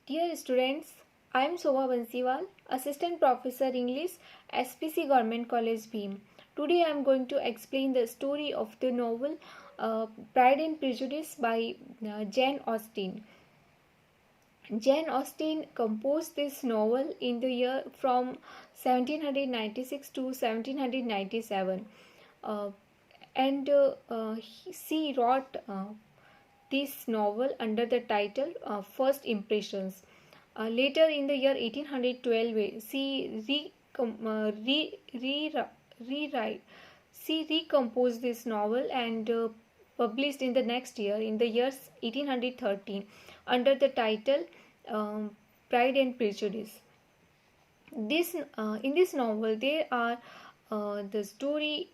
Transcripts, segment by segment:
Dear students, I am Shobha Bansiwal, Assistant Professor English, SPC Government College Bhim. Today I am going to explain the story of the novel Pride and Prejudice by Jane Austen. Jane Austen composed this novel in the year from 1796 to 1797, uh, and she wrote this novel under the title First Impressions. Later in the year 1812, rewrite, she recomposed this novel and published in the next year, in the year 1813, under the title Pride and Prejudice. In this novel, there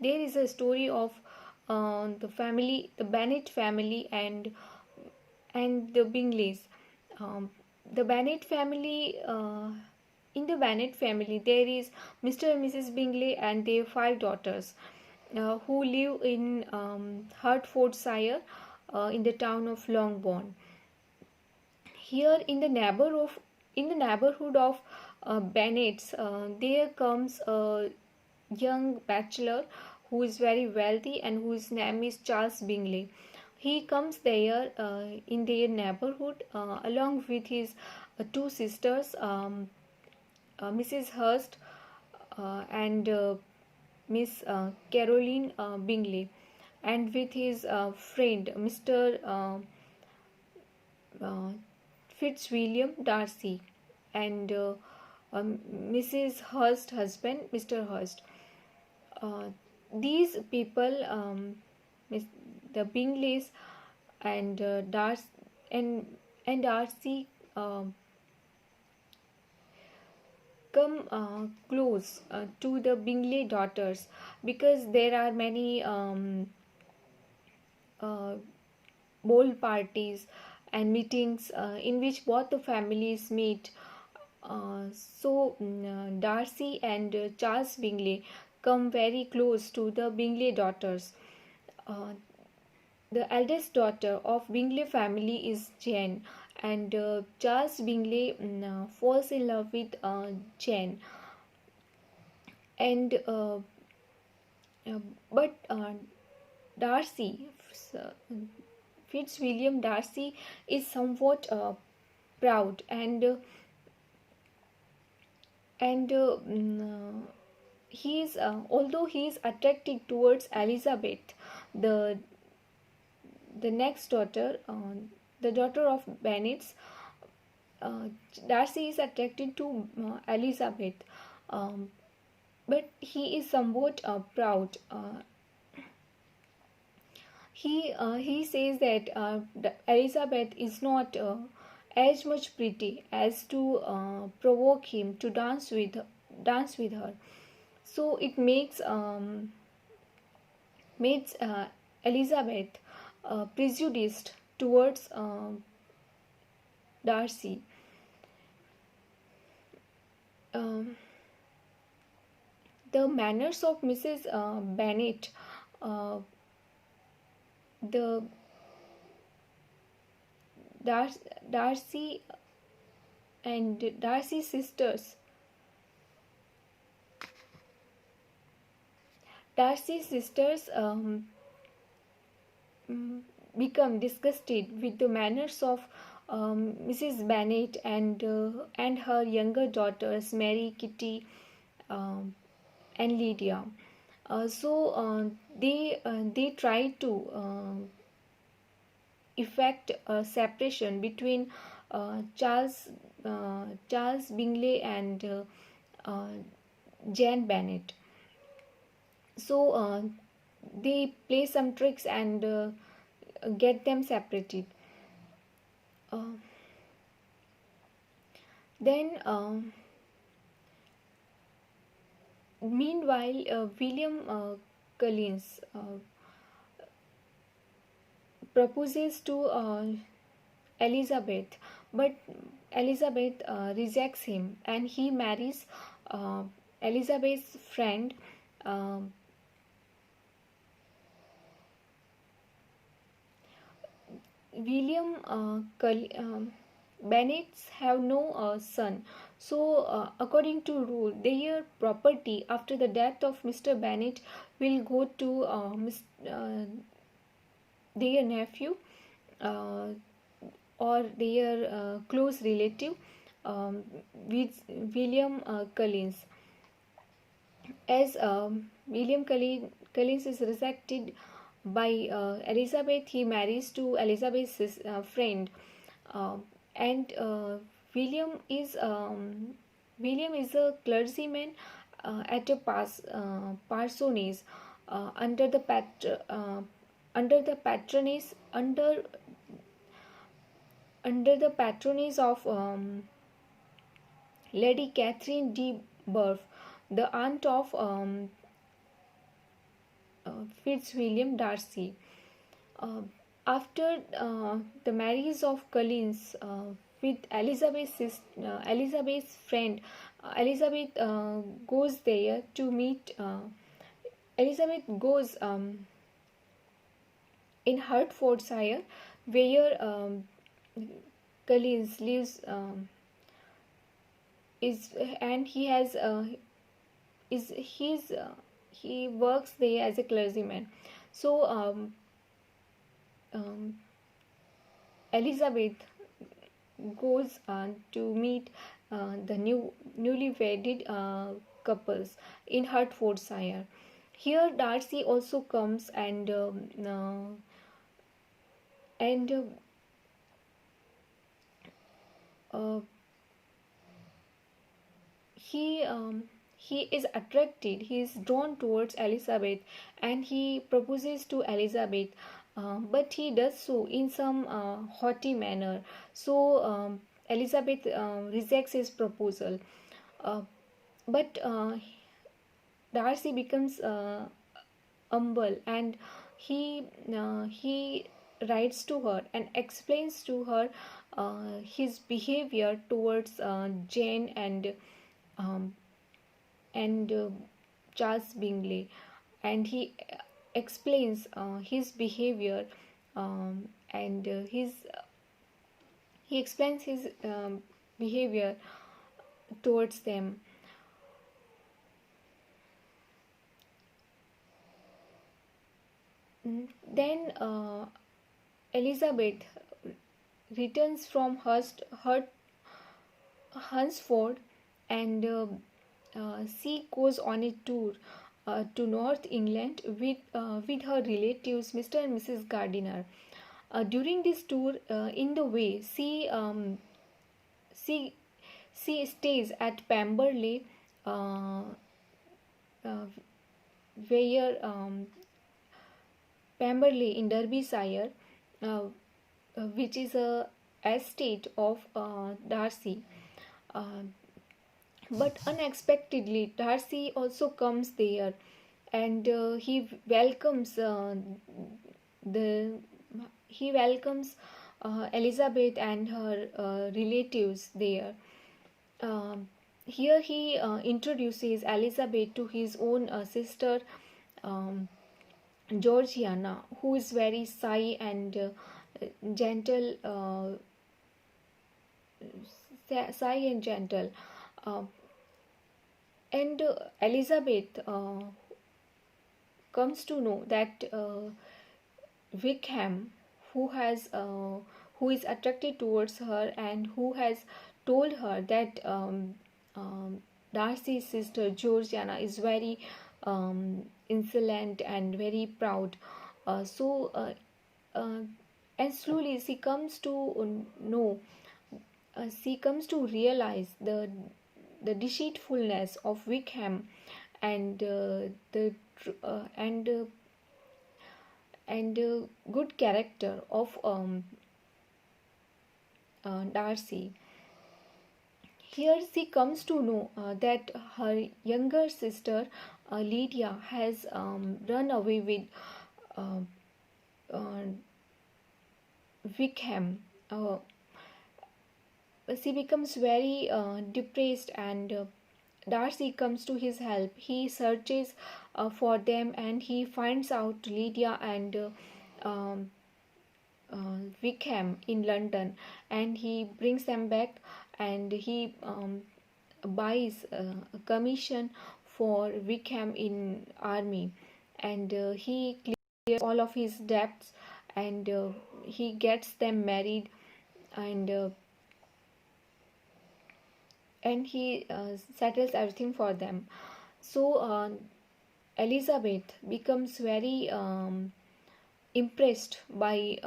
is a story of the Bennet family and the Bingleys. Um, the Bennet family. In the Bennet family, there is Mr. and Mrs. Bingley and their 5 daughters, who live in Hertfordshire, in the town of Longbourn. Here, in the neighborhood of Bennet's, there comes a young bachelor who is very wealthy and whose name is Charles Bingley. He comes there in their neighborhood along with his 2 sisters, Mrs. Hurst and Miss Caroline Bingley, and with his friend Mr. Uh, Fitzwilliam Darcy, and Mrs. Hurst's husband, Mr. Hurst. Uh, these people, the Bingleys and and Darcy, come close to the Bingley daughters, because there are many uh, ball parties and meetings in which both the families meet. Darcy and Charles Bingley come very close to the Bingley daughters. Uh, the eldest daughter of Bingley family is Jane, and Charles Bingley falls in love with Jane, and uh, but Darcy, uh, Fitzwilliam Darcy, is somewhat proud and he is although he is attracted towards Elizabeth, the next daughter, the daughter of Bennet's. uh, Darcy is attracted to Elizabeth, um, but he is somewhat proud. He says that Elizabeth is not as much pretty as to provoke him to dance with her. So it makes Elizabeth prejudiced towards Darcy. Um, the manners of Mrs. Bennet, uh, the Darcy and Darcy's sisters. Darcy's sisters become disgusted with the manners of Mrs. Bennet and her younger daughters Mary, Kitty, um, and Lydia. They try to effect a separation between Charles Bingley and uh, Jane Bennet. So they play some tricks and get them separated. Uh, then Meanwhile, William Collins proposes to Elizabeth, but Elizabeth rejects him, and he marries uh, Elizabeth's friend, um William Bennets have no son. So, according to rule, their property after the death of Mr. Bennet will go to their nephew uh, or their close relative, um, with William Collins. As Collins is rejected by Elizabeth, he marries to Elizabeth's friend, uh, and William is a clergyman at a parsonage under the patronage of Lady Catherine de Bourgh, the aunt of Fitzwilliam Darcy. Uh, After the marriage of Collins with Elizabeth's friend, Elizabeth goes there to meet. Elizabeth goes in Hertfordshire, where Collins lives. Is and he has is he's he works there as a clergyman. So um, Elizabeth goes to meet the newly wedded couples in Hertfordshire. Here Darcy also comes and uh, he he is attracted, he is drawn towards Elizabeth, and he proposes to Elizabeth, but he does so in some haughty manner. So Elizabeth rejects his proposal, uh, but Darcy becomes humble, and he writes to her and explains to her his behavior towards Jane um, and Charles Bingley, and he explains his behavior, and his he explains his behavior towards them. Then Elizabeth returns from Hunsford, and she goes on a tour to North England with her relatives, Mr. and Mrs. Gardiner. During this tour, in the way, she, she stays at Pemberley, uh, uh, where Pemberley in Derbyshire, uh, which is a estate of Darcy. Uh, but unexpectedly, Darcy also comes there, and the he welcomes Elizabeth and her relatives there. Um, Here he introduces Elizabeth to his own sister, um, Georgiana, who is very shy and gentle, shy and gentle. Uh, and Elizabeth comes to know that Wickham, who is attracted towards her and who has told her that Darcy's sister Georgiana is very insolent and very proud. So uh, and slowly she comes to realize the deceitfulness of Wickham, and good character of Darcy. Here she comes to know that her younger sister Lydia has run away with uh, uh, Wickham. She becomes very depressed, and Darcy comes to his help. He searches for them, and he finds out Lydia and um, Wickham in London, and he brings them back, and he buys a commission for Wickham in army, and he clears all of his debts, and he gets them married, and he settles everything for them. So Elizabeth becomes very impressed by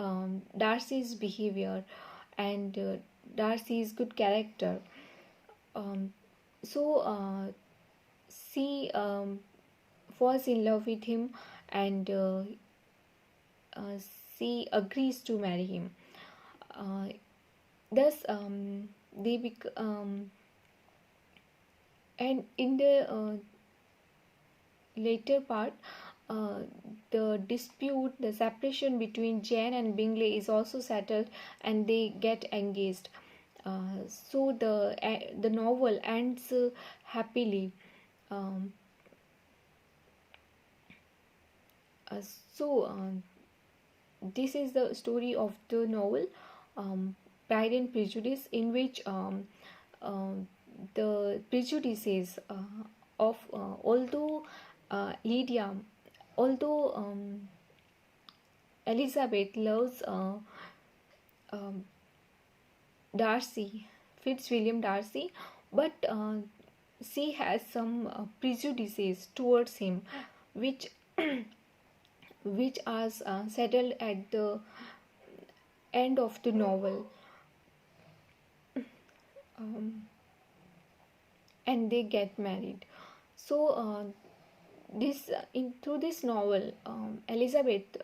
Darcy's behavior and Darcy's good character. Um, so she falls in love with him, and uh, she agrees to marry him. Uh, thus, they and in the later part, uh, the dispute, the separation between Jane and Bingley is also settled, and they get engaged. So the novel ends happily. Um, uh, so this is the story of the novel, Pride and Prejudice, in which the prejudices of Lydia, although Elizabeth loves um, Darcy, Fitzwilliam Darcy, but she has some prejudices towards him, which which are settled at the end of the novel, um, and they get married. So this in through this novel, Elizabeth,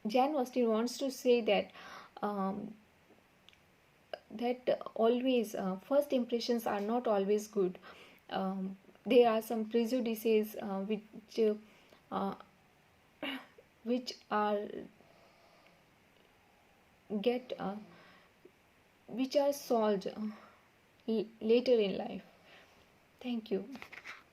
Jane Austen wants to say that um, always first impressions are not always good. There are some prejudices uh, which are get which are solved later in life. Thank you.